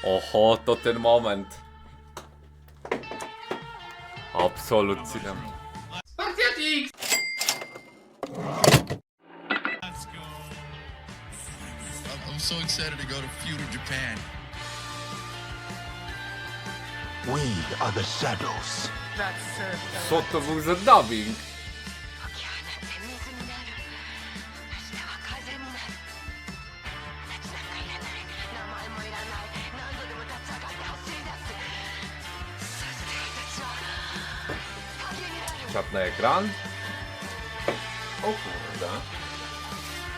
Oho, to ten moment. Absolutnie. Spartiatix! I'm so excited to go to feudal Japan. We are the shadows. Co to był za dubbing? Czap na ekran. O kurde.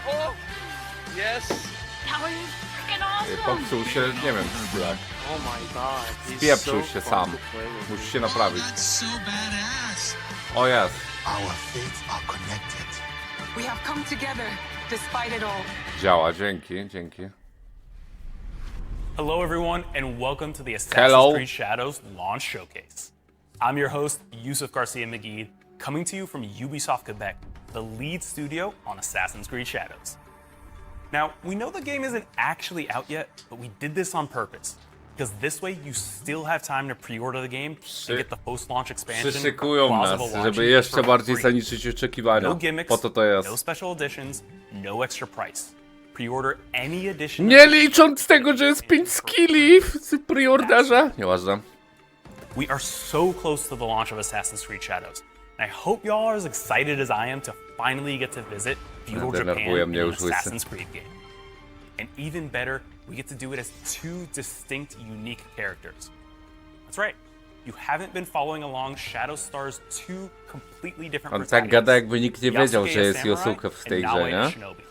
Oh, yes. That was freaking awesome! Popsuł się, nie wiem, szlak. Oh my god. He's Spieprzył so się fun sam. to play with. Musi się naprawić. That's so badass. O jest. Our fates are connected. We have come together despite it all. Działa, dzięki. Hello, everyone, and welcome to the Hello. Assassin's Creed Shadows launch showcase. I'm your host, Yusuf Garcia McGee, coming to you from Ubisoft Quebec, the lead studio on Assassin's Creed Shadows. Now, we know the game isn't actually out yet, but we did this on purpose, because this way you still have time to pre-order the game and get the post-launch expansion. Przyszykują Plausible nas, launching żeby jeszcze for bardziej free. zaliczyć oczekiwania. No gimmicks, Po to to jest. no special editions, no extra price. Pre-order any edition. Nie licząc tego, że jest 5 skilli w preorderze. Nieważne. We are so close to the launch of Assassin's Creed Shadows, and I hope y'all are as excited as I am to finally get to visit feudal Denerwuje Japan mnie in an już łysy. Assassin's Creed game. And even better, we get to do it as two distinct, unique characters. That's right. You haven't been following along Shadow Star's two completely different On tak protagonists. gada, jakby nikt nie wiedział, Yasuke że a jest samurai Yosuke w tej and grze, Naoya a nie? shinobi.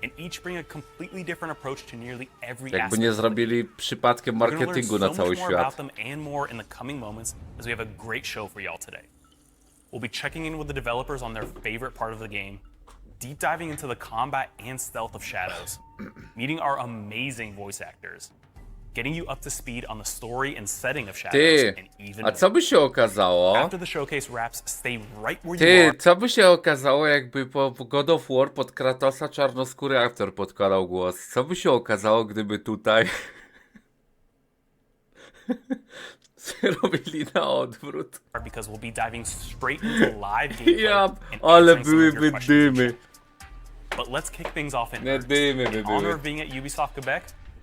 And each bring a completely different approach to nearly every Jakby aspect nie of the game. zrobili przypadkiem We're gonna learn marketingu so na cały much more about świat. them and more in the coming moments as we have a great show for y'all today. We'll be checking in with the developers on their favorite part of the game, deep diving into the combat and stealth of Shadows, meeting our amazing voice actors, getting you up to speed on the story and setting of Shadows, Ty, and even a co by się okazało? after the showcase wraps, stay right where you Ty, are. co by się okazało, jakby po God of War pod Kratosa czarnoskóry aktor podkładał głos? Co by się okazało, gdyby tutaj zrobili na odwrót? Because we'll be diving straight into live gameplay Ja, and ale answering some of your byłyby questions in dymy. chat. But let's kick things off in Nie earnest. dymy by In honor były. of being at Ubisoft Quebec,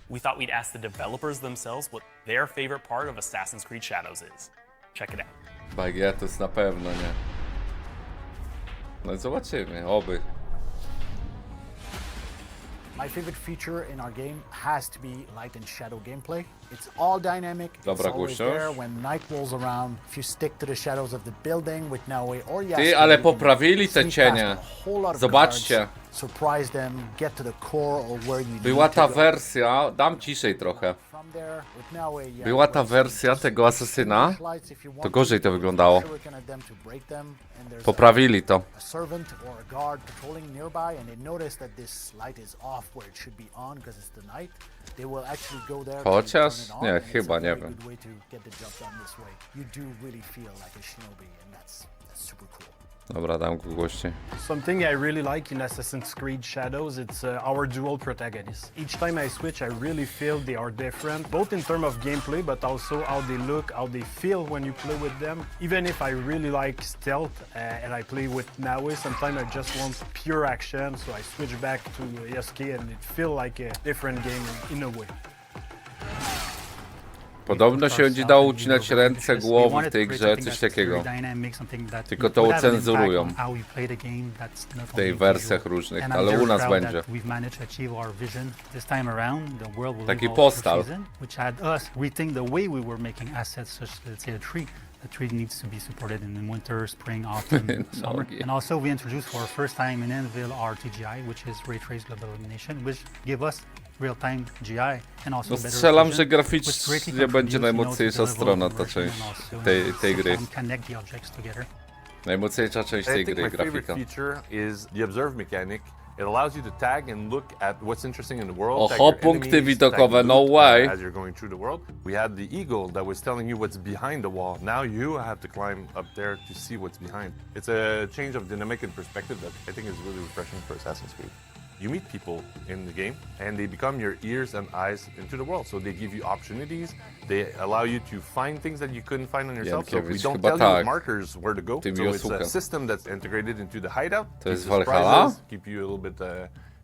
we thought we'd ask the developers themselves what their favorite part of Assassin's Creed Shadows is. Check it out. Bagietus na pewno nie. No i zobaczymy, oby. My favorite feature in our game has to be light and shadow gameplay. It's all dynamic. Dobra It's always głośność. there when night rolls around. If you stick to the shadows of the building with Naoya or Yasuke, Ty, ale you can poprawili te sneak cienie. past a whole lot of Zobaczcie. guards, surprise them, get to the core or where you Była need to ta go. wersja, dam ciszej trochę. From there, with Naoya, yeah, Była ta once you wersja just tego asesyna. flashlights if you want To gorzej to to, wyglądało. shuriken at them to break them, and there's Poprawili to. a servant or a guard patrolling nearby and they notice that this light is off where it should be on because it's the night, they will actually go there Chociaż, to turn it on, nie, and it's chyba, a nie very wiem. good way to get the job done this way. You do really feel like a shinobi and that's super cool. Dobra, dam go głośniej. Something I really like in Assassin's Creed Shadows, it's our dual protagonists. Each time I switch, I really feel they are different, both in terms of gameplay, but also how they look, how they feel when you play with them. Even if I really like stealth and I play with Naoya, sometimes I just want pure action, so I switch back to Yasuke and it feels like a different game in a way. Podobno się będzie dało ucinać ręce, głowy w tej grze, coś takiego. Tylko to ocenzurują w tej wersjach różnych, ale u nas będzie. Taki postal. The tree needs to be supported in the winter, spring, autumn, summer. And also we introduced for our first time in Anvil our TGI, which is Ray Trace Global Illumination, which give us real-time GI and also No better strzelam, vision, że which graficznie greatly będzie contributes, najmocniejsza to the level strona of ta immersion część and also tej gry. connect the objects together. Najmocniejsza część tej I think gry, my favorite grafika. feature is the observe mechanic. It allows you to tag and look at what's interesting in the world. tag Oho, your punkty enemies, widokowe, tag no loot, way. As you're going through the world. We had the eagle that was telling you what's behind the wall. Now you have to climb up there to see what's behind. It's a change of dynamic and perspective that I think is really refreshing for Assassin's Creed. you meet people in the game, and they become your ears and eyes into the world. So they give you opportunities. They allow you to find things that you couldn't find on yourself. So we don't tell you with markers where to go. So it's a system that's integrated into the hideout. To jest Valhalla? Keep you a little bit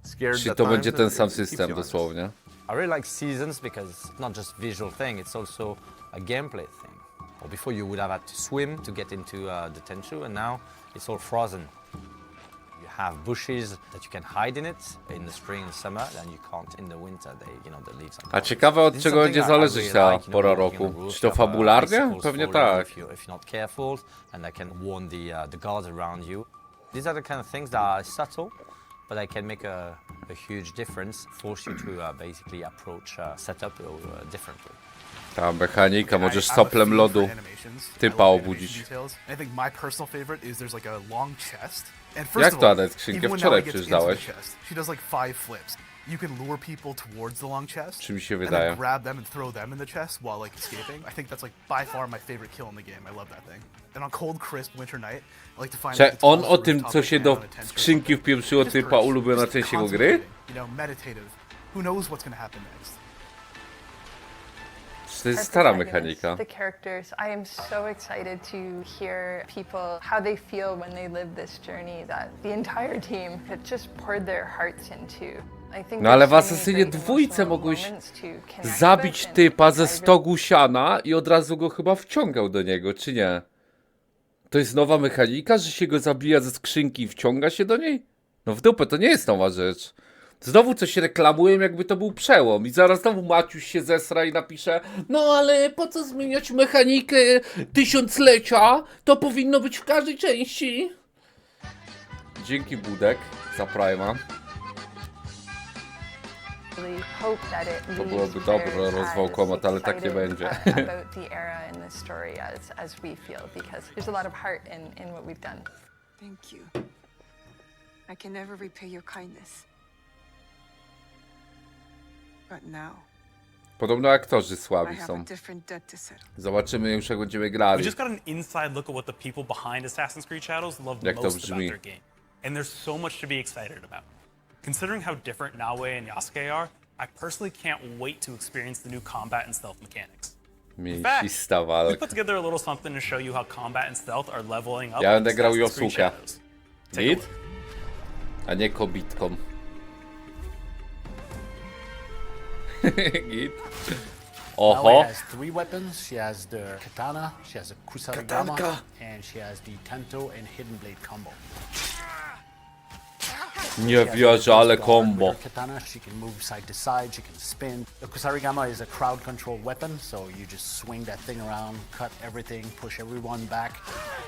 scared. Czyli to będzie ten sam system dosłownie. I really like seasons because it's not just visual thing, it's also a gameplay thing. Or before you would have had to swim to get into the Tenchu, and now it's all frozen. You have bushes that you can hide in it in the spring and summer, and you can't in the winter. The leaves are. A ciekawe od czego będzie zależeć ta pora roku. Czy to fabularnie? Pewnie tak. If you're not careful, and I can warn the guards around you. These are the kind of things that are subtle, but I can make a huge difference, force you to basically approach setup differently. Ta mechanika, możesz soplem lodu typa obudzić. Jak to, Anet? Skrzynkę wczoraj przecież dałeś. You can lure people towards the long chest. Czy mi się wydaje? And then grab them and throw them in the chest while like escaping. I think that's like by far my favorite kill in the game. I love that thing. And on cold, crisp winter night, I like to find. Czy on o tym, co się do skrzynki wpieprzyło, typa ulubiona część jego gry? You know, meditative. Who knows what's gonna happen next? To jest stara mechanika. The characters. I am so excited to hear people how they feel when they live this journey that the entire team had just poured their hearts into. No ale w Asasynie dwójce mogłeś zabić typa ze stogu siana i od razu go chyba wciągał do niego, czy nie? To jest nowa mechanika, że się go zabija ze skrzynki i wciąga się do niej? No w dupę, to nie jest nowa rzecz. Znowu coś reklamuję, jakby to był przełom i zaraz znowu Maciuś się zesra i napisze: no ale po co zmieniać mechanikę tysiąclecia? To powinno być w każdej części. Dzięki Budek za Prima. To byłoby dobre, rozwał komat, ale tak nie będzie. Thank you. I can never repay your kindness. But now, Podobno aktorzy słabi są. Zobaczymy już, jak będziemy grali. We just got an inside look at what the people behind Assassin's Creed Shadows love Jak to most about brzmi. their game. And there's so much to be excited about. Considering how different Naoe and Yasuke are, I personally can't wait to experience the new combat and stealth mechanics. Mięsista We walka. put together a little something to show you how combat and stealth are leveling up. Ja będę in grał Assassin's Creed Yosuke. Shadows. Git? A nie kobitką. Git. Oho. Naoe has 3 weapons. She has the katana, she has a kusarigama, and she has the tento and hidden blade combo. Nie wierzę, ale combo. Katana, she can move side to side, she can spin. The kusarigama is a crowd control weapon, so you just swing that thing around, cut everything, push everyone back.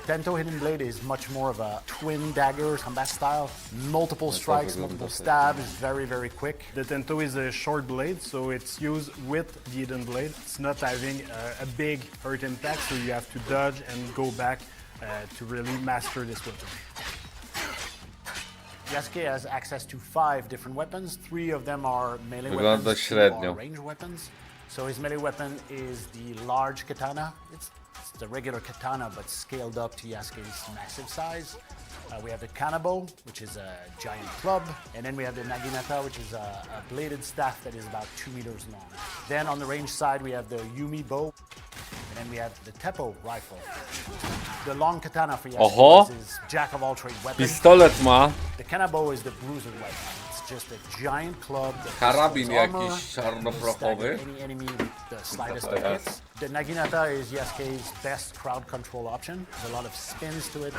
Tento hidden blade is much more of a twin dagger combat style. Multiple strikes, multiple stabs, very, very quick. The Tento is a short blade, so it's used with the hidden blade. It's not having a big hurt impact, so you have to dodge and go back to really master this weapon. Yasuke has access to 5 different weapons. 3 of them are melee Wygląda weapons, 2 średnio. are range weapons. So his melee weapon is the large katana. It's the regular katana, but scaled up to Yasuke's massive size. We have the kanabo, which is a giant club, and then we have the naginata, which is a bladed staff that is about 2 meters long. Then on the range side, we have the yumi bow, and then we have the teppo rifle. The long katana for Yasuke is jack of all trade weapon. Pistolet ma. The kanabo is the bruiser weapon. It's just a giant club that Karabin armor, jakiś czarnoprochowy. any enemy with the slightest of hits. The naginata is Yasuke's best crowd control option. There's a lot of spins to it.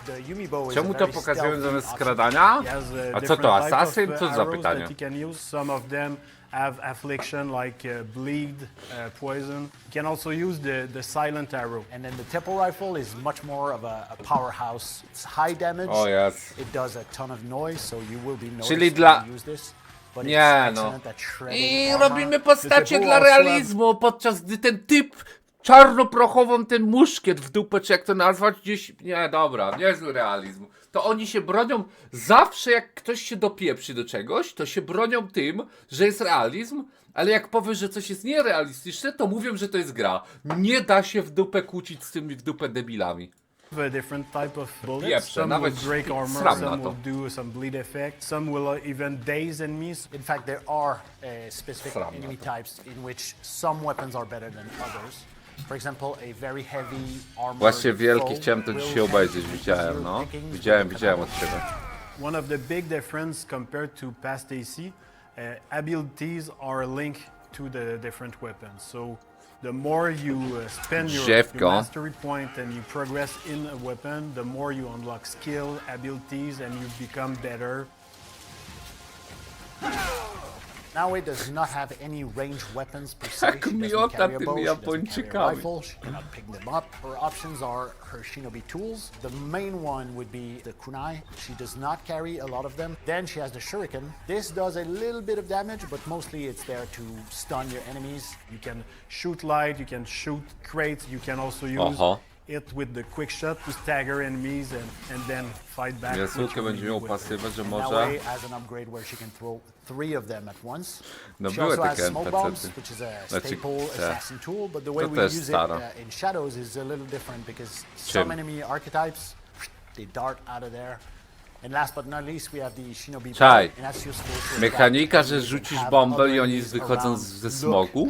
The yumi bow is Czemu a to very pokazują stealthy zamiast option. skradania? He has A co different to, type asasyn? of, Co za arrows pytanie? that he can use. Some of them have affliction like bleed, poison. He can also use the silent arrow. And then the teppo rifle is much more of a powerhouse. It's high damage. O jest. It does a ton of noise, so you will be noticed Czyli when dla... you use this. But Nie it's no. excellent at shredding I armor. robimy postacie dla realizmu, podczas gdy ten typ czarnoprochową, ten muszkiet w dupę, czy jak to nazwać, gdzieś... Nie, dobra, niezły realizm. To oni się bronią zawsze, jak ktoś się dopieprzy do czegoś, to się bronią tym, że jest realizm, ale jak powiesz, że coś jest nierealistyczne, to mówią, że to jest gra. Nie da się w dupę kłócić z tymi w dupę debilami. A different type of bullets. Pieprze, Some nawet will break armor, sram na some to. will do some bleed effect, some will even daze enemies. In fact, there are specific enemy types in which some weapons are better than others. For example, a very heavy armor. Właśnie wielki, chciałem to dzisiaj obejrzeć, widziałem, no. Widziałem od ciebie. One of the big difference compared to past AC, abilities are linked to the different weapons. So the more you spend your mastery point and you progress in a weapon, the more you unlock skill, abilities, and you become better. Now it does not have any ranged weapons per se. Jak miota tymi Japończykami. She cannot pick them up. Her options are her shinobi tools. The main one would be the kunai. She does not carry a lot of them. Then she has the shuriken. This does a little bit of damage, but mostly it's there to stun your enemies. You can shoot light, you can shoot crates, you can also use it with the quick shot to stagger enemies and then fight back. Jasulkę będzie miał pasywę, że może... As an upgrade where she can throw 3 of them at once. No she były also has takie smoke bombs, which is a staple assassin tool, but the way we use it in Shadows is a little different because some enemy archetypes, they dart out of there. And last but not least, we have the shinobi Czaj. and that's useful for Mechanika, że rzucisz bombę i oni wychodzą ze smogu?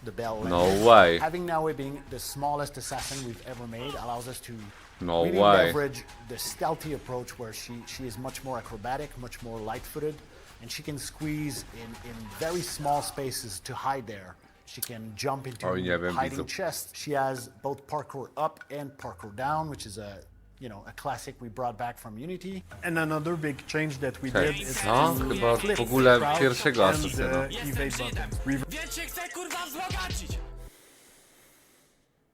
the bell No way. Having now it being the smallest assassin we've ever made allows us to No really way. leverage the stealthy approach where she is much more acrobatic, much more light-footed, and she can squeeze in very small spaces to hide there. She can jump into hiding chests. She has both parkour up and parkour down, which is a classic we brought back from Unity. And another big change that we did is chyba w ogóle pierwszego asesyna.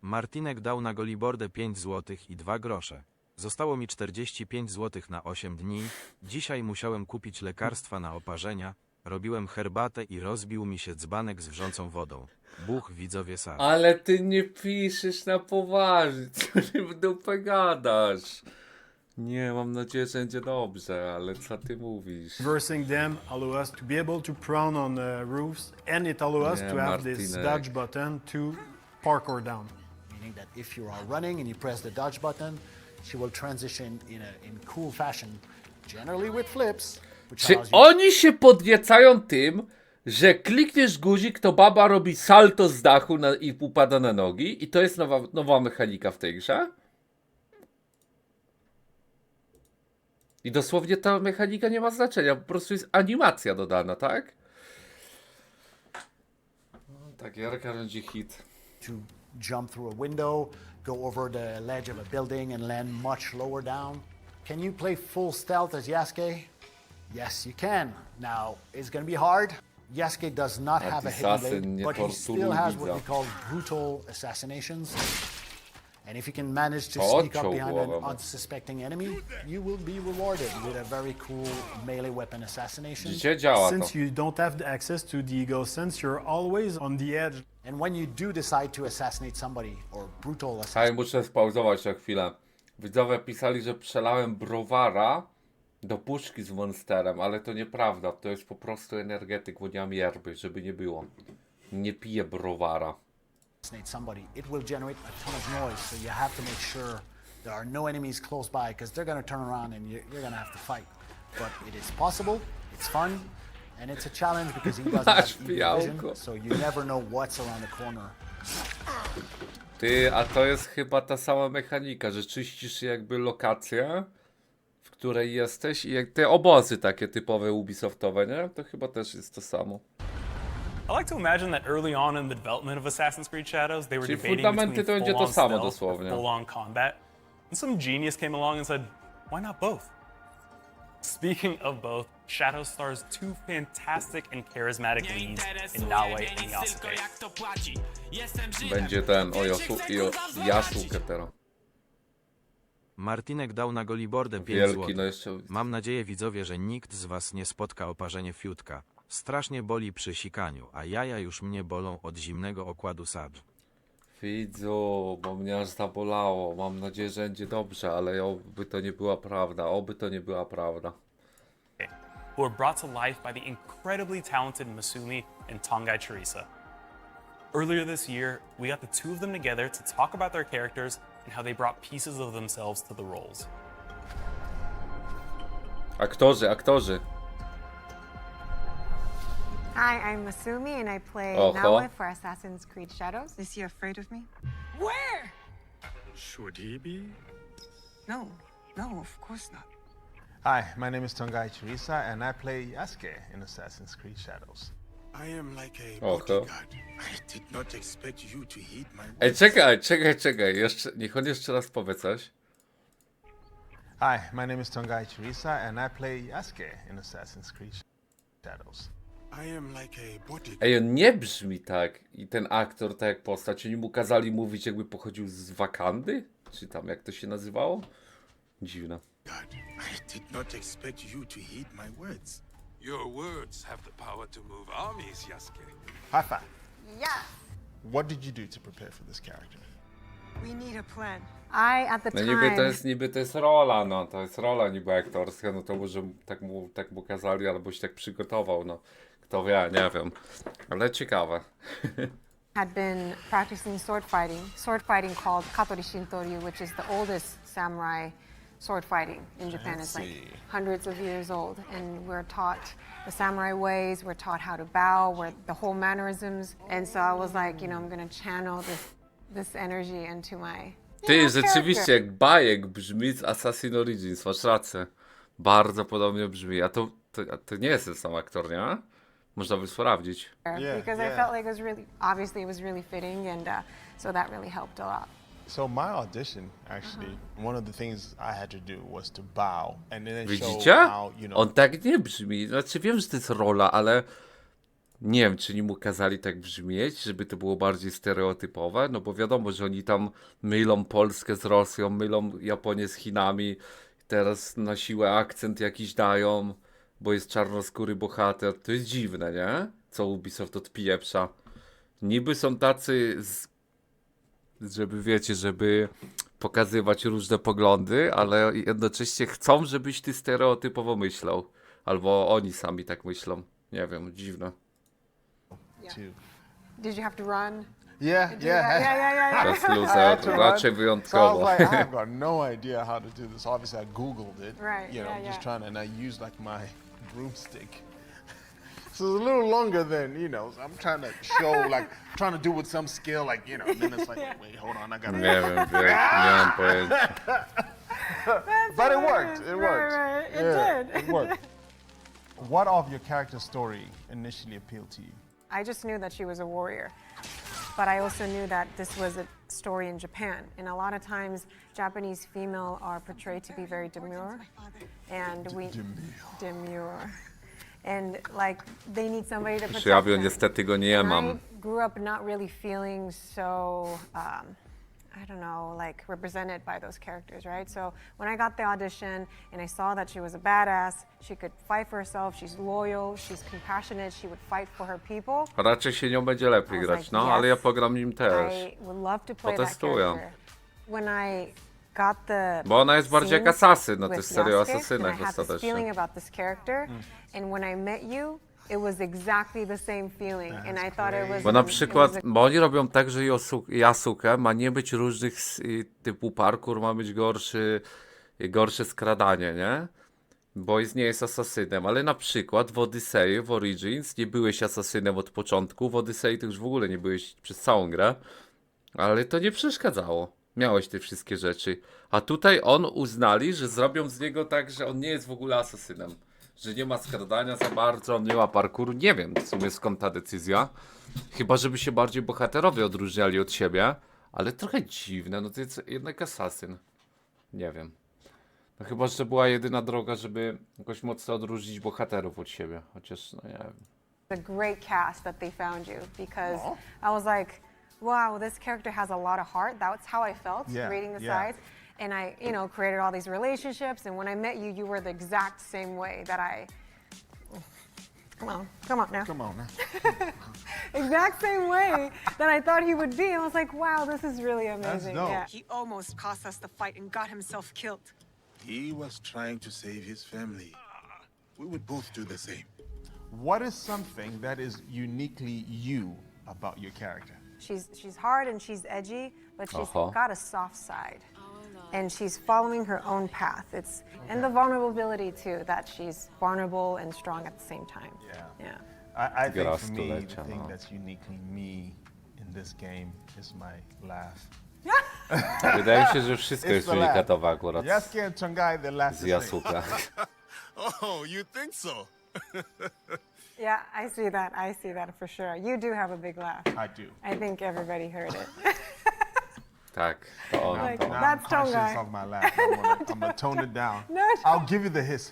Martinek dał na Golibordę 5 zł i 2 grosze. Zostało mi 45 zł na 8 dni. Dzisiaj musiałem kupić lekarstwa na oparzenia. Robiłem herbatę i rozbił mi się dzbanek z wrzącą wodą. Buch, widzowie sami. Ale ty nie piszesz na poważnie, co ty w dupę gadasz? Nie, mam nadzieję, że będzie dobrze, ale co ty mówisz? Reversing them allow us to be able to prone on roofs, and it allows us to have this dodge button to parkour down. Meaning that if you are running and you press the dodge button, she will transition in cool fashion, generally with flips. Czy oni się podniecają tym, że klikniesz guzik, to baba robi salto z dachu i upada na nogi? I to jest nowa mechanika w tej grze? I dosłownie ta mechanika nie ma znaczenia, po prostu jest animacja dodana, tak? Ta gierka będzie hit. To jump through a window, go over the ledge of a building and land much lower down. Can you play full stealth as Yasuke? Yes, you can. Now, it's going to be hard. Yasuke does not have a hidden blade, but he still has what we call brutal assassinations. And if you can manage to sneak up behind an unsuspecting enemy, you will be rewarded with a very cool melee weapon assassination. Since you don't have the access to the eagle sense, you're always on the edge. And when you do decide to assassinate somebody or brutal assassinate... Muszę spauzować na chwilę. Widzowie pisali, że przelałem browara do puszki z monsterem, ale to nieprawda. To jest po prostu energetyk, bo nie mam yerby, żeby nie było. Nie piję browara. Somebody, it will generate a ton of noise, so you have to make sure there are no enemies close by, because they're going to turn around and you're going to have to fight. But it is possible, it's fun, and it's a challenge because he doesn't have evil vision, so you never know what's around the corner. Ty, a to jest chyba ta sama mechanika, że czyścisz jakby lokację, w której jesteś i jak te obozy takie typowe Ubisoftowe, nie? To chyba też jest to samo. I like to imagine that early on in the development of Assassin's Creed Shadows, they were Czyli debating fundamenty to będzie to full-on samo stealth dosłownie. or full-on combat, and some genius came along and said, why not both? Speaking of both, Shadows stars 2 fantastic and charismatic leads in Naue and Yasuke. Będzie ten Yasuke teraz. Martinek dał na Golibordę 5 zł. Mam nadzieję, widzowie, że nikt z was nie spotka oparzenie fiutka. Strasznie boli przy sikaniu, a jaja już mnie bolą od zimnego okładu sadr. Widzu, bo mnie aż zabolało. Mam nadzieję, że będzie dobrze, ale oby to nie była prawda. Oby to nie była prawda. Who were brought to life by the incredibly talented Masumi and Tongai Teresa. Earlier this year, we got the 2 of them together to talk about their characters and how they brought pieces of themselves to the roles. Aktorzy. Hi, I'm Masumi and I play Oho. Nawe for Assassin's Creed Shadows. Is he afraid of me? Where? Should he be? No, no, of course not. Hi, my name is Tongai Chirisa, and I play Yasuke in Assassin's Creed Shadows. I am like a Oho. bodyguard. I did not expect you to heed my Ej, words. czekaj. Niech on jeszcze raz powie coś. Hi, my name is Tongai Chirisa, and I play Yasuke in Assassin's Creed Shadows. I am like a bodyguard. Ej, on nie brzmi tak. I ten aktor, tak jak postać, oni mu kazali mówić, jakby pochodził z Wakandy? Czy tam, jak to się nazywało? Dziwne. I did not expect you to heed my words. Your words have the power to move armies, Yasuke. High five. Yes. What did you do to prepare for this character? We need a plan. I, at the No time... niby to jest rola, no. To jest rola niby aktorska, no to może tak mu kazali, albo się tak przygotował, no. Kto wie, nie wiem. Ale ciekawe. had been practicing sword fighting called Katori Shintoryu, which is the oldest samurai sword fighting in Japan. It's like hundreds of years old, and we're taught the samurai ways, we're taught how to bow, the whole mannerisms, and so I was like, I'm gonna channel this energy into my Ty, rzeczywiście, jak bajek brzmi z Assassin's Origins, masz rację. Bardzo podobnie brzmi, a to nie jest ten sam aktor, nie? Można by sprawdzić. Because I felt like it was really fitting, and so that really helped a lot. So my audition, actually, one of the things I had to do was to bow, and then Widzicie? show how, On tak nie brzmi. Znaczy wiem, że to jest rola, ale nie wiem, czy nie mu kazali tak brzmieć, żeby to było bardziej stereotypowe, no bo wiadomo, że oni tam mylą Polskę z Rosją, mylą Japonię z Chinami, teraz na siłę akcent jakiś dają, bo jest czarnoskóry bohater. To jest dziwne, nie? Co Ubisoft odpieprza. Niby są tacy, żeby wiecie, żeby pokazywać różne poglądy, ale jednocześnie chcą, żebyś ty stereotypowo myślał. Albo oni sami tak myślą. Nie wiem, dziwne. Did you have to run? Yeah. Yeah. Just loser, raczej wyjątkowo. So I was like, I've got no idea how to do this. Obviously, I Googled it. Right, Just trying to, and I used like my broomstick. So it's a little longer than, so I'm trying to show, like, trying to do with some skill, like, and then it's like, wait, hold on, I gotta... Nie mam pojęcia. But it worked. Right. It did. Worked. What of your character's story initially appealed to you? I just knew that she was a warrior, but I also knew that this was a story in Japan, and a lot of times Japanese female are portrayed to be very demure, and demure. And like they need somebody to protect Ja them. niestety go nie mam. I grew up not really feeling so, I don't know, like represented by those characters, right? So when I got the audition and I saw that she was a badass, she could fight for herself, she's loyal, she's compassionate, she would fight for her people. Raczej się nią będzie lepiej grać, no, ale ja pogram nim też. I would love to play that Potestuję. character. When I got the Bo ona jest bardziej jak asasyn, no to jest serio o Yasuke, asasynach and I had this feeling ostatecznie. about this character, and when I met you, it was exactly the same feeling, and I thought it was... Bo na przykład, bo oni robią tak, że Yasuke ma nie być różnych typu parkour, ma być gorsze skradanie, nie? Bo nie jest asasynem, ale na przykład w Odyssey, w Origins nie byłeś asasynem od początku, w Odyssey to już w ogóle nie byłeś przez całą grę, ale to nie przeszkadzało. Miałeś te wszystkie rzeczy. A tutaj uznali, że zrobią z niego tak, że on nie jest w ogóle asasynem. Że nie ma skradania za bardzo, on nie ma parkouru. Nie wiem w sumie skąd ta decyzja. Chyba, żeby się bardziej bohaterowie odróżniali od siebie. Ale trochę dziwne, no to jest jednak asasyn. Nie wiem. No chyba, że była jedyna droga, żeby jakoś mocno odróżnić bohaterów od siebie. Chociaż, no nie wiem. a great cast that they found you, because I was like, wow, this character has a lot of heart. That's how I felt reading the sides. And I, created all these relationships. And when I met you, you were the exact same way that I... Come on now. Exact same way that I thought he would be. I was like, wow, this is really amazing. Yeah. He almost cost us the fight and got himself killed. He was trying to save his family. We would both do the same. What is something that is uniquely you about your character? She's hard and she's edgy, but she's got a soft side. And she's following her own path. And the vulnerability too, that she's vulnerable and strong at the same time. Yeah. I think for me, the thing that's uniquely me in this game is my laugh. Wydaje mi się, że wszystko jest unikatowe akurat z Yasuka. Oh, you think so? Yeah, I see that for sure. You do have a big laugh. I do. I think everybody heard it. Tak, to on. Like, To on. that's I'm conscious of my laugh. I'm gonna tone it down. No. I'll give you the hiss.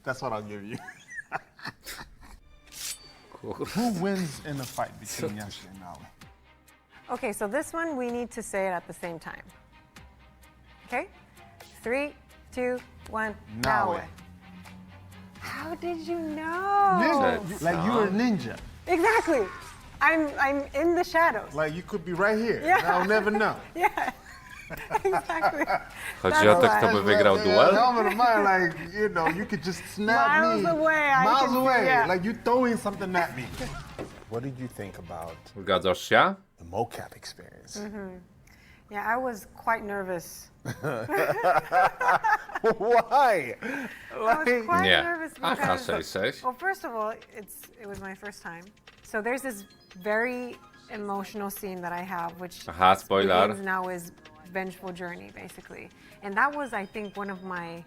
That's what I'll give you. Who wins in a fight between Yasuke and Naoe? Okay, so this one we need to say it at the same time. Okay? 3, 2, 1, Naoe. How did you know? Ninja. Like you're a ninja. Exactly. I'm in the shadows. Like you could be right here. Yeah. And I'll never know. Yeah. Exactly. Chodzi o to, kto by wygrał duel? Like, you know, you could just snap Miles me. away. Miles away. Yeah. Like you throwing something at me. What did you think about Zgadzasz się? the mocap experience? Yeah, I was quite nervous. Why? I was quite nervous Aha, because, 6-6. well, first of all, it was my first time. So there's this very emotional scene that I have, which Aha, spoiler. begins now is vengeful journey, basically. And that was, I think, my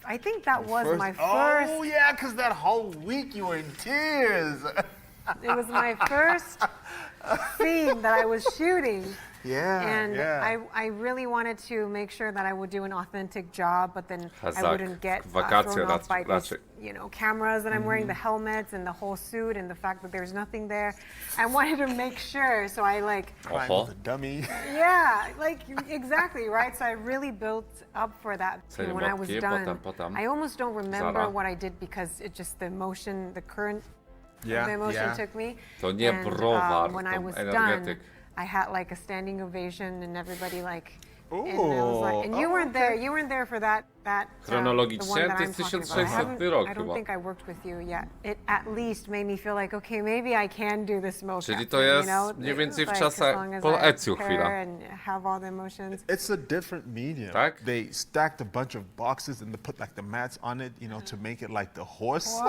first. Oh yeah, because that whole week you were in tears. It was my first scene that I was shooting. And I really wanted to make sure that I would do an authentic job, but then I wouldn't get thrown off by these, cameras that I'm wearing, the helmets and the whole suit and the fact that there's nothing there. I wanted to make sure, so I the dummy. Yeah, exactly, right? So I really built up for that. And when I was done, I almost don't remember what I did because it just, the emotion, the current the emotion took me. To nie browar, when to I was energetyk. done, I had a standing ovation and everybody and it was and you weren't there. You weren't there for that Chronologicznie the one that to I'm jest talking about. 1600 rok I don't chyba. think I worked with you yet. It at least made me feel like, okay, maybe I can do this mocap. Czyli to jest mniej więcej w czasach po Ezju chwila. And have all the emotions. It's a different medium. Tak? They stacked a bunch of boxes and they put the mats on it, to make it like the horse.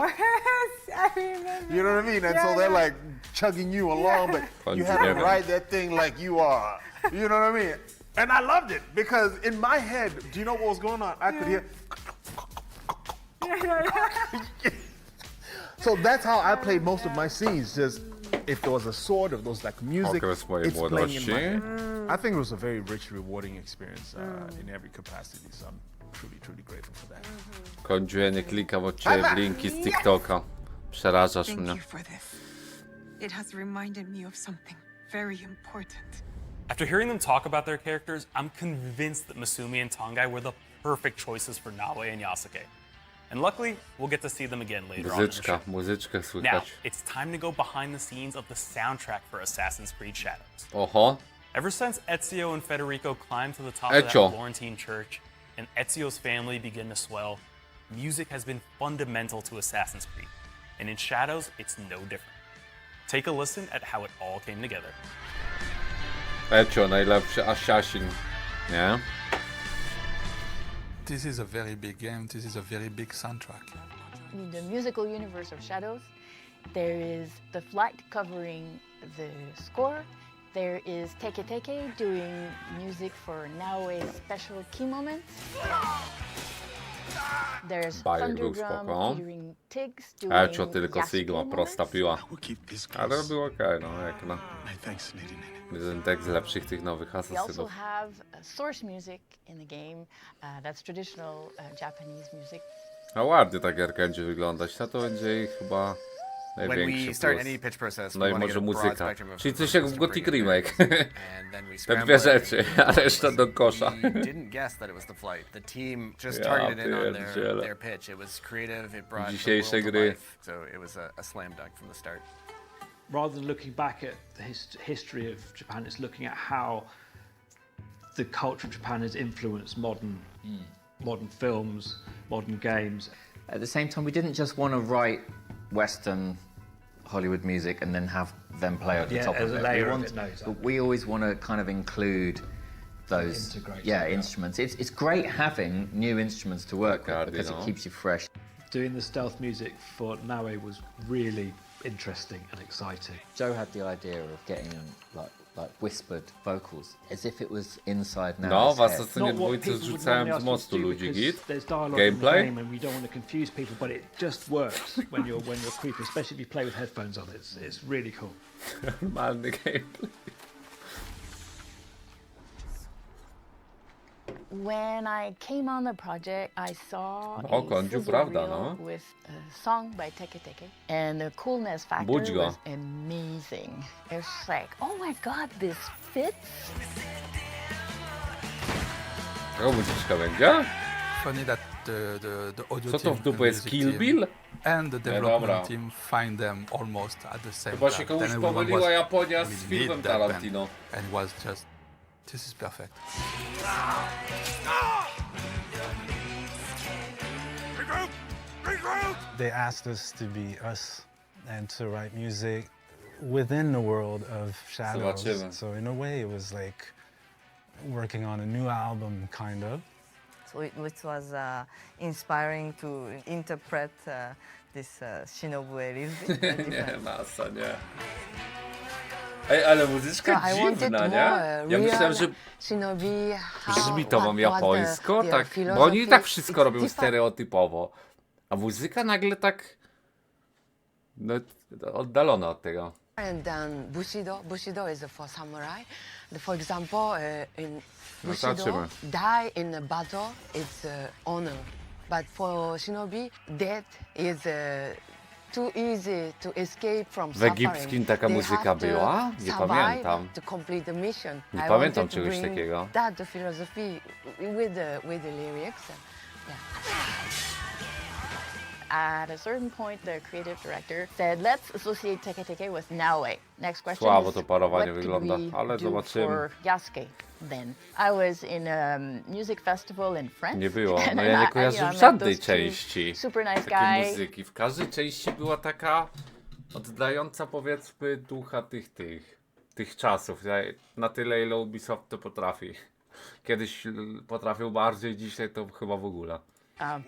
I remember. You know what I mean? And so they're chugging you along, but you have to ride that thing like you are. You know what I mean? And I loved it because in my head, do you know what was going on? I could hear. So that's how I played most of my scenes. Just if there was a sword, if there was music, it's playing in my head. I think it was a very rich, rewarding experience in every capacity. So I'm truly, truly grateful for that. Kończę, nie klikam od ciebie w linki z TikToka. Przerażasz mnie. Thank you for this. It has reminded me of something very important. After hearing them talk about their characters, I'm convinced that Masumi and Tongai were the perfect choices for Naoe and Yasuke. And luckily, we'll get to see them again later on in the show. Muzyczkę Now, słychać. it's time to go behind the scenes of the soundtrack for Assassin's Creed Shadows. Oho. Ever since Ezio and Federico climbed to the top of that Florentine church and Ezio's family began to swell, music has been fundamental to Assassin's Creed. And in Shadows, it's no different. Take a listen at how it all came together. Ezio, najlepszy assassin, nie? This is a very big game. This is a very big soundtrack. In the musical universe of Shadows, there is the flight covering the score. There is Teke Teke doing music for Naoe's special key moments. There's Thunderdrum featuring Tiggs doing Ezio tylko sigma, moments. prosta piła. Ale było okej, jak na... Jeden tekst z lepszych tych nowych We also asasynów. have source music in the game. That's traditional Japanese music. A ładnie ta gierka będzie wyglądać, to będzie jej chyba największy plus. No i może muzyka. Czyli coś jak w Gothic Remake. Te dwie rzeczy, a reszta do kosza. Dzisiejsze gry. Rather than looking back at the history of Japan, it's looking at how the culture of Japan has influenced modern films, modern games. At the same time, we didn't just want to write Western Hollywood music and then have them play at the top of it. But we always want to kind of include those instruments. It's great having new instruments to work with because it keeps you fresh. Doing the stealth music for Naue was really interesting and exciting. Joe had the idea of getting like whispered vocals, as if it was inside now. No, w Asasynie dwójce zrzucałem z mostu ludzi, git. Gameplay? And we don't want to confuse people, but it just works when you're creepy, especially if you play with headphones on. It's really cool. Normalny gameplay. When I came on the project, I saw O, Kondziu, prawda, no. with a song by Teke Teke, and the coolness factor was amazing. It's like, oh my god, this fits. Taka muzyczka będzie? Funny that the audio Co to w dupę jest Kill Bill? and the development team find them almost at the same Chyba time. się komuś Then everyone pomyliła was, Japonia z "We filmem need that band." Tarantino. And was just, this is perfect. They asked us to be us and to write music within the world of Shadows. Zobaczymy. So in a way, it was like working on a new album, kind of. So it was inspiring to interpret this Shinobu Erisby. Nie, masa, nie. Ej, ale muzyczka dziwna, nie? Ja myślałem, że brzmi to wam japońsko, tak, bo oni i tak wszystko robią stereotypowo. A muzyka nagle tak no, oddalona od tego. And then Bushido is for samurai. For example, in Bushido, die in a battle is honor. But for shinobi, death is too easy to escape from W egipskim taka muzyka była? Nie pamiętam. To complete the mission. Nie pamiętam czegoś takiego. That the philosophy with the lyrics. Yeah. At a certain point, the creative director said, let's associate Teke Teke with Naue. Next question Słabo is, to parowanie what wygląda, did we ale do zobaczymy. for Yasuke then? I was in a music festival in France. Nie było, and no ja nie kojarzę w żadnej części super nice takiej guy. muzyki. W każdej części była taka oddająca, powiedzmy, ducha tych czasów. Na tyle, ile Ubisoft to potrafi. Kiedyś potrafił bardziej, dzisiaj to chyba w ogóle.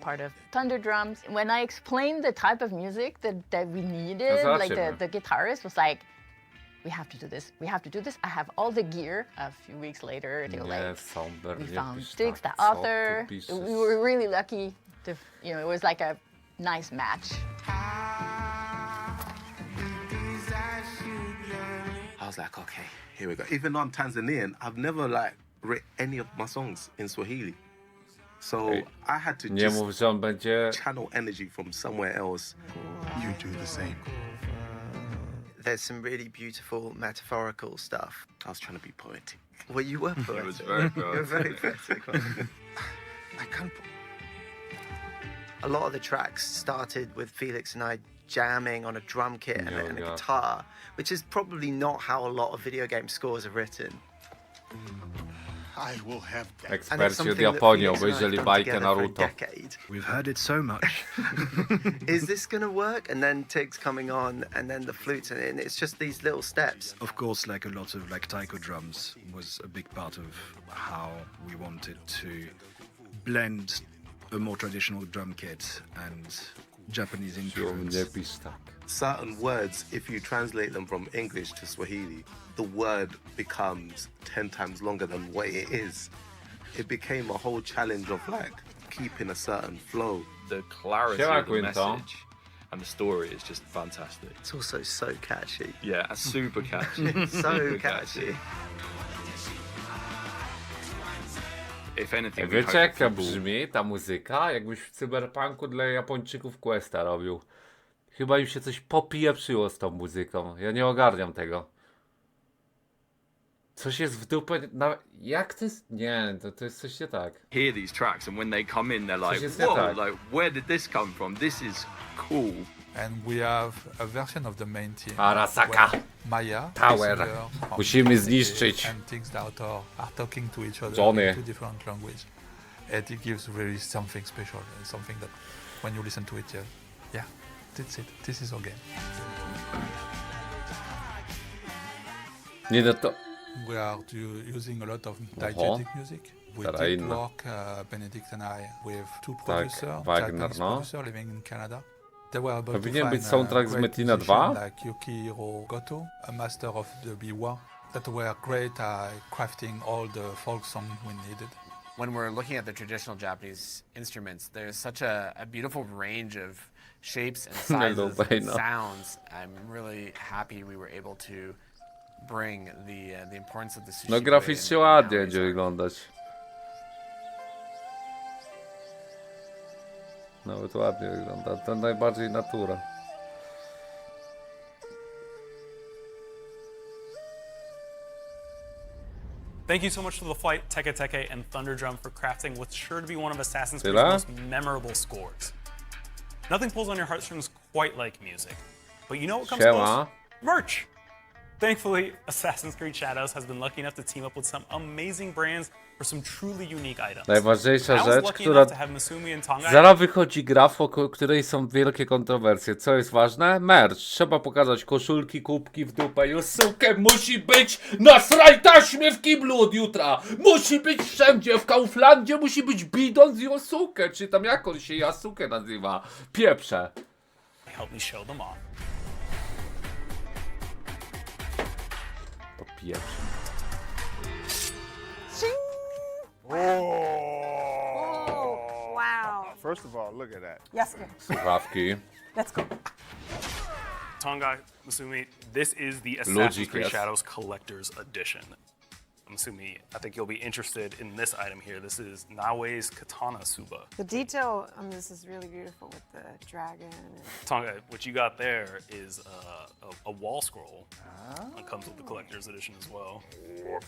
Part of Thunder Drums. When I explained the type of music that we needed, like the guitarist was like, we have to do this. We have to do this. I have all the gear. A few weeks later, they were like, we found Styx, the author. We were really lucky to, it was like a nice match. I was like, okay, here we go. Even though I'm Tanzanian, I've never written any of my songs in Swahili. So I had to just channel energy from somewhere else. You do the same. There's some really beautiful metaphorical stuff. I was trying to be poetic. Well, you were poetic. It was very poetic. You were very poetic. I can't. A lot of the tracks started with Felix and I jamming on a drum kit and a guitar, which is probably not how a lot of video game scores are written. I will have that. Eksperci od Japonii obejrzeli bajkę Naruto. We've heard it so much. Is this gonna work? And then Tig's coming on, and then the flutes, and it's just these little steps. Of course, a lot of taiko drums was a big part of how we wanted to blend a more traditional drum kit and Japanese influence. Certain words, if you translate them from English to Swahili, the word becomes 10 times longer than what it is. It became a whole challenge of keeping a certain flow. The clarity of the message and the story is just fantastic. It's also so catchy. Yeah, super catchy. So catchy. If anything, wiecie jak brzmi ta muzyka? Jakbyś w cyberpunku dla Japończyków questa robił. Chyba im się coś popieprzyło z tą muzyką. Ja nie ogarniam tego. Coś jest w dupę. Jak to jest? Nie, to jest coś nie tak. Hear these tracks and when they come in, they're like, whoa, where did this come from? This is cool. And we have a version of the main team. Arasaka. Maya. Tower. Musimy zniszczyć. And things that are talking to each other Johnny. in two different languages. And it gives really something special. Something that when you listen to it, yeah. That's it. This is our game. Nie no to... We are using a lot of diegetic music. We did work, Benedict and I, with two producers, Japanese producers living in Canada. They were able to find soundtrack z great Metina 2? musicians like Yukihiro Goto, a master of the biwa, that were great at crafting all the folk songs we needed. When we're looking at the traditional Japanese instruments, there's such a beautiful range of shapes and sizes and sounds. I'm really happy we were able to bring the importance of the sushi. No graficznie ładnie będzie wyglądać. Nawet ładnie wygląda. To najbardziej natura. Thank you so much to the Flight, Teke Teke, and Thunderdrum for crafting what's sure to be one of Assassin's Creed's most memorable scores. Nothing pulls on your heartstrings quite like music. But you know what comes close? Merch! Thankfully, Assassin's Creed Shadows has been lucky enough to team up with some amazing brands for some truly unique items. Najważniejsza rzecz, która... Zaraz wychodzi gra, wokół której są wielkie kontrowersje. Co jest ważne? Merch. Trzeba pokazać koszulki, kubki w dupę. Yosuke musi być na sraj taśmie w kiblu od jutra. Musi być wszędzie. W Kauflandzie musi być bidon z Yosuke. Czy tam jak on się Yasuke nazywa? Pieprze. Help me show them off. To pieprze. Oh, wow. First of all, look at that. Yasuke. Słuchawki. Let's go. Tonga, Masumi, this is the Assassin's Creed Shadows Collector's Edition. Masumi, I think you'll be interested in this item here. This is Nawe's Katana Suba. The detail on this is really beautiful with the dragon. Tonga, what you got there is a wall scroll. It comes with the Collector's Edition as well.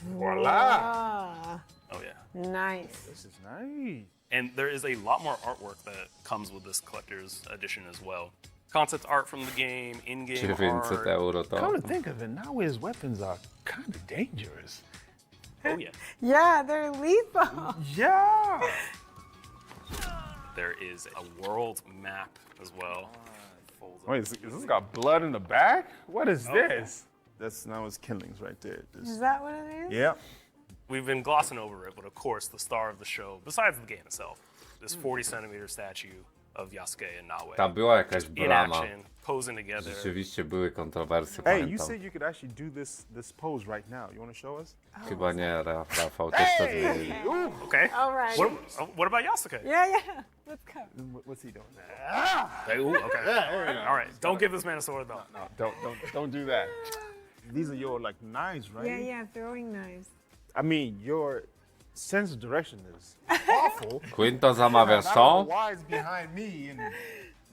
Voila! Oh yeah. Nice. This is nice. And there is a lot more artwork that comes with this Collector's Edition as well. Concept art from the game, in-game art. Come to think of it, now his weapons are kind of dangerous. Oh yeah. Yeah, they're lethal. Yeah. There is a world map as well. Wait, is this got blood in the back? What is this? That's now his killings right there. Is that what it is? Yeah. We've been glossing over it, but of course, the star of the show, besides the game itself, this 40-centimeter statue of Yasuke and Nawe. Tam była jakaś brama. Action, posing together. Rzeczywiście były kontrowersje, Hey, pamiętam. you said you could actually do this pose right now. You want to show us? Chyba nie, Rafał też to zrobił. Okay. All right. What about Yasuke? Yeah. Let's go. What's he doing? Hey, ooh, okay. All right. Don't give this man a sword though. No, don't do that. These are your like knives, right? Yeah, throwing knives. I mean, your sense of direction is awful. Quinto zamawia co? Wise behind me and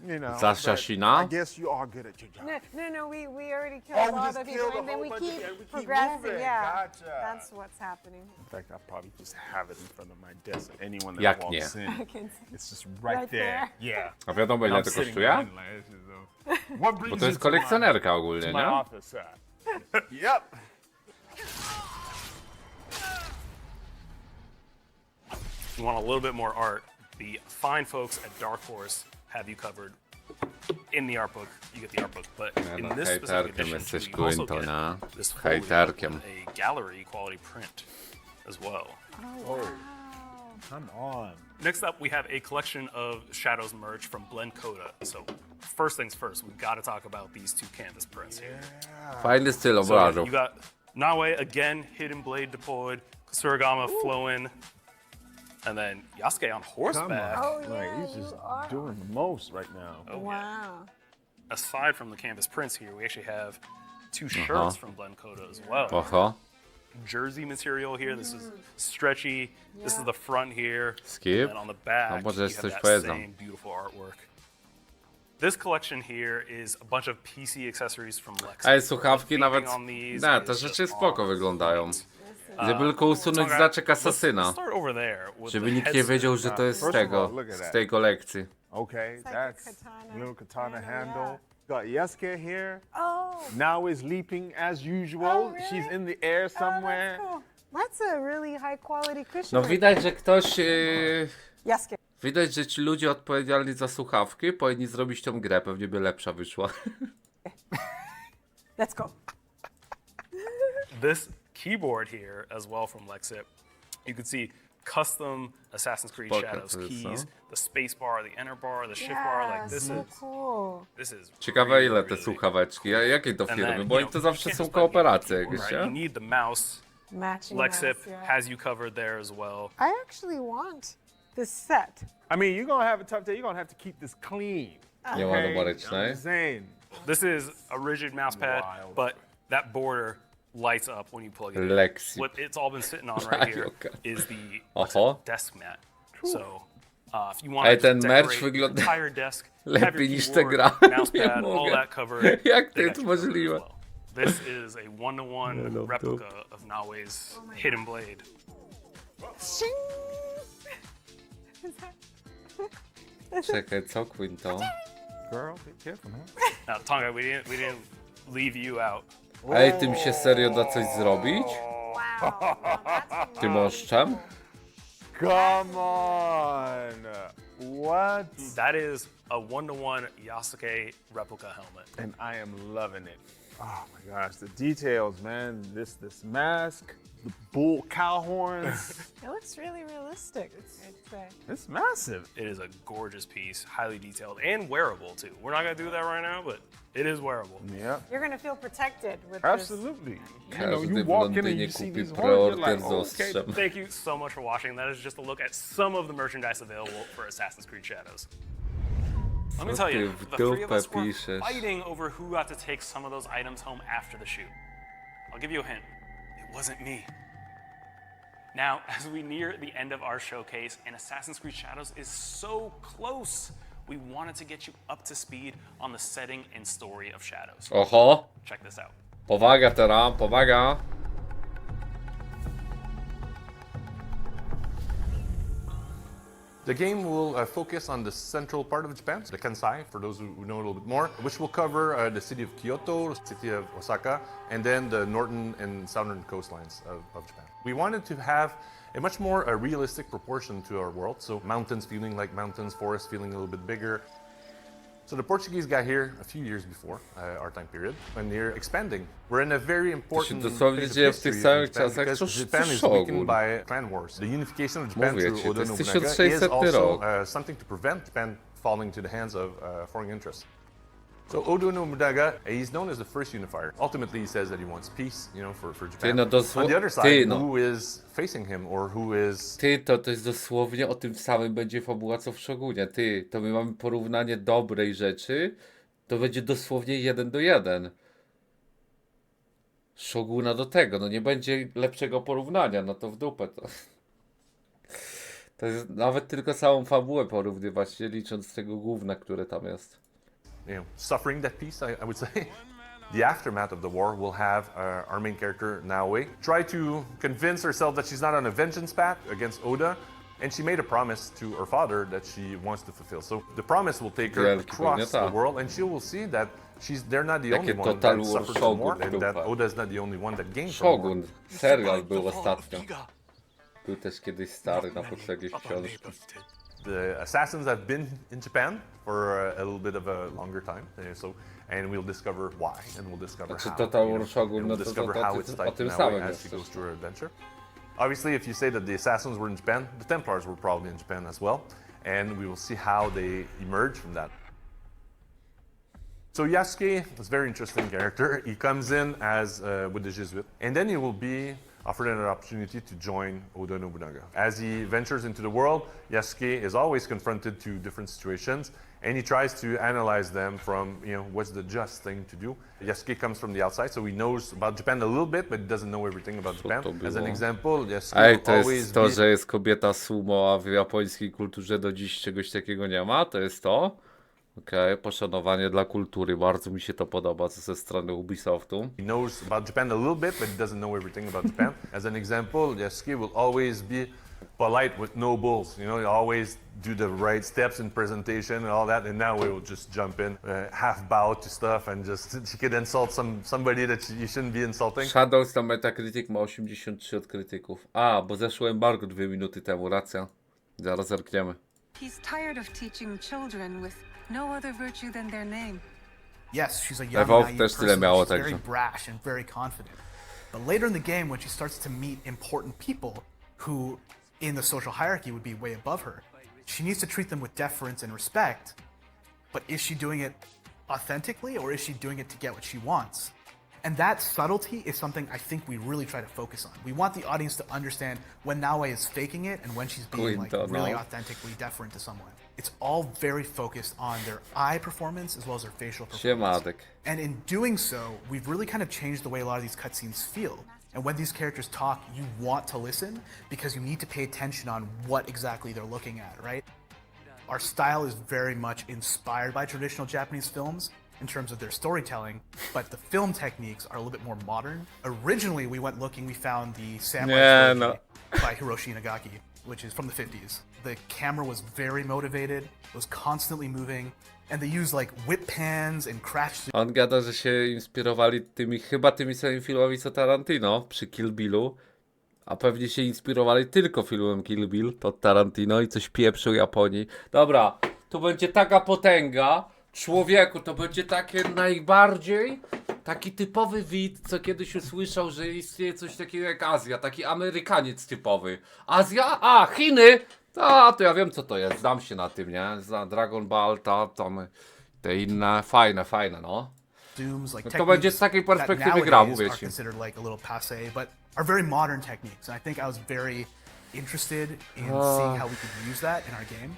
you know. Za Shashina? I guess you are good at your job. No, we already killed all the people and then we keep progressing. Yeah, Gotcha. that's what's happening. In fact, I probably just have it in front of my desk. Anyone Jak that nie? walks in, I can see. it's just right there. Yeah. A wiadomo ile to kosztuje? Bo to jest kolekcjonerka ogólnie, nie? Yep. If you want a little bit more art, the fine folks at Dark Horse have you covered. In the art book, you get the art book, but in this specific edition, you also get this folio, a gallery quality print as well. Oh, come on. Next up, we have a collection of Shadows merch from Blend Coda. So first things first, we've got to talk about these two canvas prints here. Fajny styl So obrazu. you got Nawe again, Hidden Blade deployed, Surigama flowing, and then Yasuke on horseback. Oh, yeah, Like, he's just doing the most right now. Oh, wow. Aside from the canvas prints here, we actually have two shirts from Blend Coda as well. Jersey material here. This is stretchy. This is the front here. Skip. And on the back, you have that same beautiful artwork. This collection here is a bunch of PC accessories from Lekka. Ej, słuchawki nawet... Nie, te rzeczy spoko wyglądają. Gdyby tylko usunąć znaczek asasyna. Żeby nikt nie wiedział, że to jest z tego, z tej kolekcji. Okay, that's little katana handle. Got Yasuke here. Oh. Now is leaping as usual. Oh, really? She's in the air somewhere. That's a really high quality cushion. No widać, że ktoś... Yasuke. Widać, że ci ludzie odpowiedzialni za słuchawki powinni zrobić tą grę, pewnie by lepsza wyszła. Let's go. This keyboard here as well from Lekka, you can see custom Assassin's Creed Shadows keys, the space bar, the enter bar, the shift bar, like this so is cool. this is Ciekawe ile te słuchaweczki, a jakiej to And firmy, then, bo you im to know, zawsze you są can't just kooperacje button jakieś, keyboard, right? You nie? need the mouse. Matching Lekka mouse, yeah. has you covered there as well. I actually want this set. I mean, you're gonna have a tough day. You're gonna have to keep this clean. Nie ma numerycznej. I'm just saying. This is a rigid mouse pad, but that border lights up when you plug it in. Lexi. What it's all been sitting on right here is the Oho. desk mat. So if you want Ej, to ten merch decorate wygląda the entire desk, have lepiej your niż te keyboard, gra. mouse Nie pad, all mogę. that covered. Jak to they jest got you covered as możliwe? well. This is a one-to-one replica of Nawe's hidden blade. Czekaj, co Quinto? Girl, be careful, man. Now, Tonga, we didn't leave you out. Ej, tym się serio da coś zrobić? Tym oszczem? Come on. What? That is a one-to-one Yasuke replica helmet. And I am loving it. Oh my gosh, the details, man. This mask, the bull cow horns. It looks really realistic. It's massive. It is a gorgeous piece, highly detailed and wearable too. We're not gonna do that right now, but it is wearable. Yeah. You're gonna feel protected with Absolutely. this. You know, Każdy you w walk in and Londynie you see kupi these horns, you're preorder like, z okay. ostrzem. Thank you so much for watching. That is just a look at some of the merchandise available for Assassin's Creed Shadows. Let me tell you, the three of us were fighting over who got to take some of those items home after the shoot. I'll give you a hint. It wasn't me. Now, as we near the end of our showcase, and Assassin's Creed Shadows is so close, we wanted to get you up to speed on the setting and story of Shadows. Oho! Check this out. Powaga teraz, powaga! The game will focus on the central part of Japan, the Kansai, for those who know a little bit more, which will cover the city of Kyoto, the city of Osaka, and then the northern and southern coastlines of Japan. We wanted to have a much more realistic proportion to our world, so mountains feeling like mountains, forests feeling a little bit bigger. So the Portuguese got here a few years before our time period, and they're expanding. We're in a very important phase of history in Japan because Japan is weakened by clan wars. The unification of Japan through Oda Nobunaga is also something to prevent Japan falling to the hands of foreign interests. So Oda Nobunaga, he's known as the first unifier. Ultimately, he says that he wants peace, you know, for Japan. On the other side, who is facing him, or who is... To jest dosłownie o tym samym będzie fabuła co w Shogunie. To my mamy porównanie dobrej rzeczy, to będzie dosłownie 1:1. Shoguna do tego, no nie będzie lepszego porównania, no to w dupę to. To jest nawet tylko całą fabułę porównywać, nie licząc tego gówna, które tam jest. You know, suffering that peace, I would say. The aftermath of the war will have our main character, Naoe, try to convince herself that she's not on a vengeance path against Oda, and she made a promise to her father that she wants to fulfill. So the promise will take her across the world, and she will see that they're not the only one that suffered from war, and that Oda is not the only one that gained from war. Shogun, serial był ostatnio. Był też kiedyś stary na podstawie książki. The assassins have been in Japan for a little bit of a longer time, and we'll discover why, and we'll discover how. We'll discover how it's like now as she goes through her adventure. Obviously, if you say that the assassins were in Japan, the Templars were probably in Japan as well, and we will see how they emerge from that. So Yasuke is a very interesting character. He comes in as with the Jesuit, and then he will be offered an opportunity to join Oda Nobunaga. As he ventures into the world, Yasuke is always confronted to different situations, and he tries to analyze them from, you know, what's the just thing to do. Yasuke comes from the outside, so he knows about Japan a little bit, but he doesn't know everything about Japan. As an example, Yasuke to jest to, że jest kobieta sumo, a w japońskiej kulturze do dziś czegoś takiego nie ma, to jest to. Okej, poszanowanie dla kultury, bardzo mi się to podoba ze strony Ubisoftu. He knows about Japan a little bit, but he doesn't know everything about Japan. As an example, Yasuke will always be polite with no bulls. You know, he always do the right steps in presentation and all that, and now we will just jump in, half bow to stuff, and just he could insult somebody that you shouldn't be insulting. Shadows na Metacritic ma 83 od krytyków. A, bo zeszło embargo 2 minuty temu, racja. Zaraz zerkniemy. He's tired of teaching children with no other virtue than their name. Yes, she's a young, naive person. She's very brash and very confident. But later in the game, when she starts to meet important people who, in the social hierarchy, would be way above her, she needs to treat them with deference and respect. But is she doing it authentically, or is she doing it to get what she wants? And that subtlety is something I think we really try to focus on. We want the audience to understand when Naoe is faking it and when she's being like really authentically deferent to someone. It's all very focused on their eye performance as well as their facial performance. And in doing so, we've really kind of changed the way a lot of these cutscenes feel. And when these characters talk, you want to listen because you need to pay attention on what exactly they're looking at, right? Our style is very much inspired by traditional Japanese films in terms of their storytelling, but the film techniques are a little bit more modern. Originally, we went looking, we found the Samurai trilogy by Hiroshi Inagaki, which is from the 50s. The camera was very motivated, it was constantly moving, and they used like whip pans and crash. On gada, że się inspirowali chyba tymi samymi filmami co Tarantino przy Kill Billu, a pewnie się inspirowali tylko filmem Kill Bill, to Tarantino i coś pieprzył Japonii. Dobra, tu będzie taka potęga. Człowieku, to będzie takie najbardziej taki typowy widz, co kiedyś usłyszał, że istnieje coś takiego jak Azja, taki Amerykaniec typowy. Azja? A, Chiny! To ja wiem co to jest, znam się na tym, nie? Za Dragon Ball, tam te inne, fajne, no. Like to będzie z takiej perspektywy gra, mówię ci. Like a little passé, but are very modern techniques, and I think I was very interested in seeing how we could use that in our game.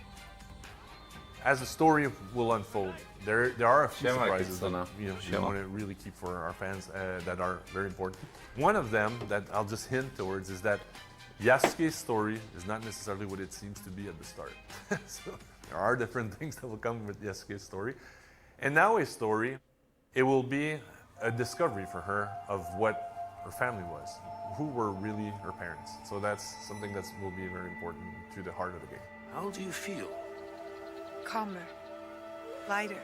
As the story will unfold, there are a few surprises that you want to really keep for our fans that are very important. One of them that I'll just hint towards is that Yasuke's story is not necessarily what it seems to be at the start. So there are different things that will come with Yasuke's story. And Naoe's story, it will be a discovery for her of what her family was, who were really her parents. So that's something that will be very important to the heart of the game. How do you feel? Calmer. Lighter.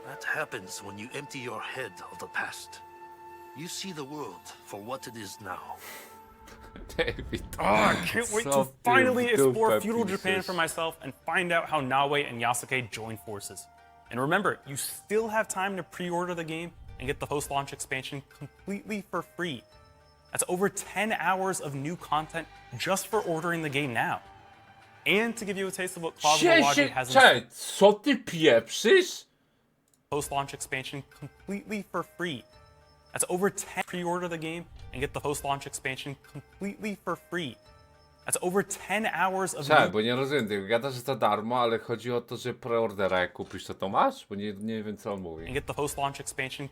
That happens when you empty your head of the past. You see the world for what it is now. David. I can't wait to finally explore feudal Japan for myself and find out how Naoe and Yasuke join forces. And remember, you still have time to pre-order the game and get the post-launch expansion completely for free. That's over 10 hours of new content just for ordering the game now. And to give you a taste of what Closet Waji has in co ty pieprzysz? Post-launch expansion completely for free. That's over 10 pre-order the game and get the post-launch expansion completely for free. That's over 10 hours of bo nie rozumiem tego. Gada, że za darmo, ale chodzi o to, że preordera jak kupisz, to masz? Bo nie wiem co on mówi. And get the post-launch expansion.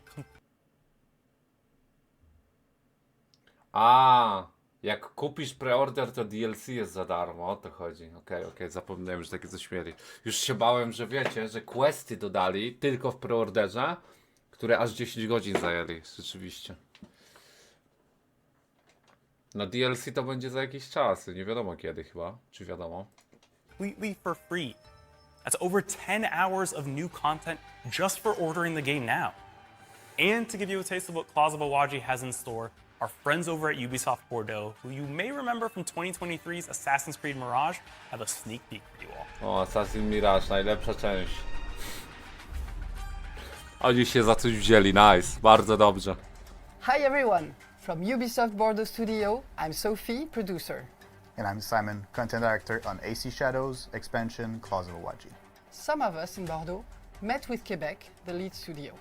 Jak kupisz preorder, to DLC jest za darmo, o to chodzi. Okej, zapomniałem, że takie coś mieli. Już się bałem, że wiecie, że questy dodali tylko w preorderze, które aż 10 godzin zajęli, rzeczywiście. No DLC to będzie za jakiś czas, nie wiadomo kiedy chyba, czy wiadomo. Completely for free. That's over 10 hours of new content just for ordering the game now. And to give you a taste of what Closet Waji has in store, our friends over at Ubisoft Bordeaux, who you may remember from 2023's Assassin's Creed Mirage, have a sneak peek for you all. O, Assassin's Mirage, najlepsza część. Oni się za coś wzięli, nice, bardzo dobrze. Hi everyone, from Ubisoft Bordeaux Studio, I'm Sophie, producer. And I'm Simon, content director on AC Shadows, Expansion, Closet Waji. Some of us in Bordeaux met with Quebec, the lead studio.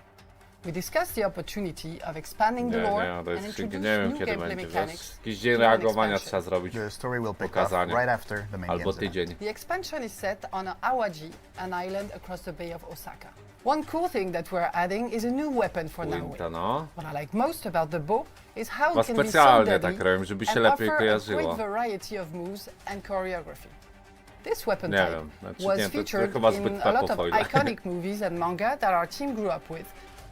We discussed the opportunity of expanding the lore and introduce new gameplay mechanics. Jakiś dzień reagowania trzeba zrobić. The story will pick up right after the main albo tydzień. The expansion is set on Awaji, an island across the Bay of Osaka. One cool thing that we're adding is a new weapon for Naoe. What I like most about the bow is how it can be so deadly and offer a great variety of moves and choreography. This weapon type was featured in a lot of iconic movies and manga that our team grew up with.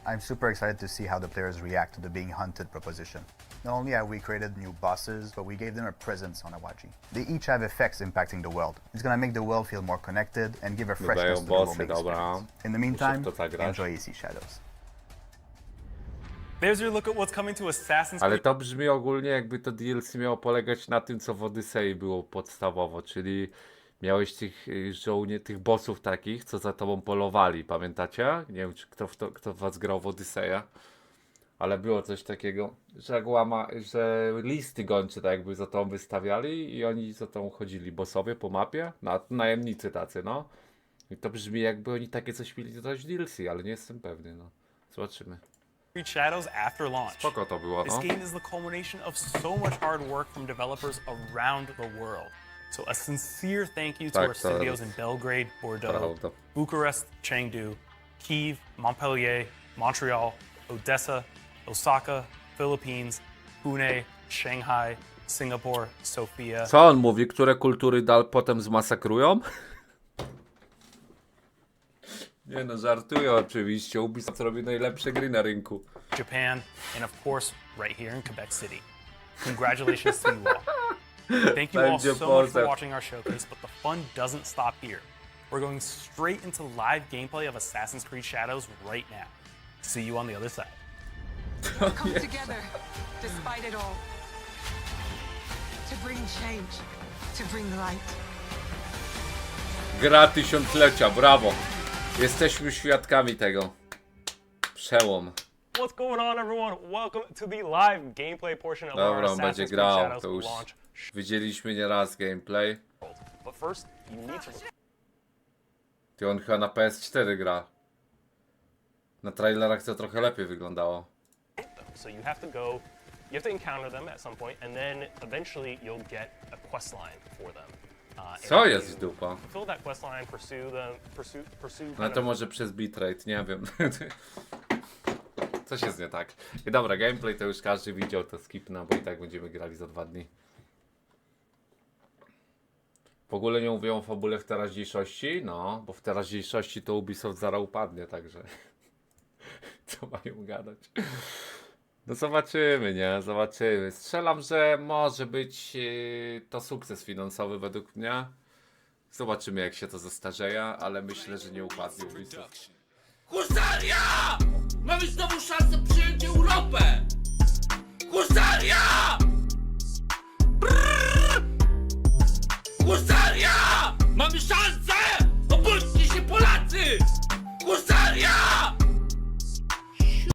I'm super excited to see how the players react to the being hunted proposition. Not only have we created new bosses, but we gave them a presence on Awaji. They each have effects impacting the world. It's gonna make the world feel more connected and give a freshness to the roaming experience. In the meantime, enjoy AC Shadows. There's your look at what's coming to Assassin's Creed. Ale to brzmi ogólnie jakby to DLC miało polegać na tym, co w Odyssey było podstawowo, czyli Miałeś tych tych bossów takich, co za tobą polowali, pamiętacie? Nie wiem, czy kto was grał w Odyseja, ale było coś takiego, że że listy gończe tak jakby za tobą wystawiali i oni za tobą chodzili, bossowie po mapie, najemnicy tacy, no. I to brzmi jakby oni takie coś mieli dodać w DLC, ale nie jestem pewny, no. Zobaczymy. Shadows after launch. Spoko to było, no. This game is the culmination of so much hard work from developers around the world. So a sincere thank you to our studios in Belgrade, Bordeaux, Bucharest, Chengdu, Kyiv, Montpellier, Montreal, Odessa, Osaka, Philippines, Pune, Shanghai, Singapore, Sofia. Co on mówi? Które kultury potem zmasakrują? Nie no, żartuję oczywiście. Ubisoft robi najlepsze gry na rynku. Japan, and of course, right here in Quebec City. Congratulations to you all. Thank you all so much for watching our showcase, but the fun doesn't stop here. We're going straight into live gameplay of Assassin's Creed Shadows right now. See you on the other side. Come together, despite it all. To bring change, to bring light. Gra tysiąclecia, brawo. Jesteśmy świadkami tego. Przełom. What's going on, everyone? Welcome to the live gameplay portion of our Dobra, on będzie Assassin's Creed grał, Shadows to już launch. widzieliśmy nieraz gameplay. But first, you need to... Ty, on chyba na PS4 gra. Na trailerach to trochę lepiej wyglądało. So you have to go, you have to encounter them at some point, and then eventually you'll get a quest line for them. Co jest dupa? Fulfill that quest line, pursue them, pursue. No to może przez bitrate, nie wiem. Coś jest nie tak. I dobra, gameplay to już każdy widział, to skipna, bo i tak będziemy grali za 2 dni. W ogóle nie mówią o fabule w teraźniejszości? No, bo w teraźniejszości to Ubisoft zaraz upadnie, także... Co mają gadać? No zobaczymy, nie? Zobaczymy. Strzelam, że może być to sukces finansowy według mnie. Zobaczymy, jak się to zestarzeje, ale myślę, że nie upadnie Ubisoft. Husaria! Mamy znowu szansę przyjąć Europę! Husaria!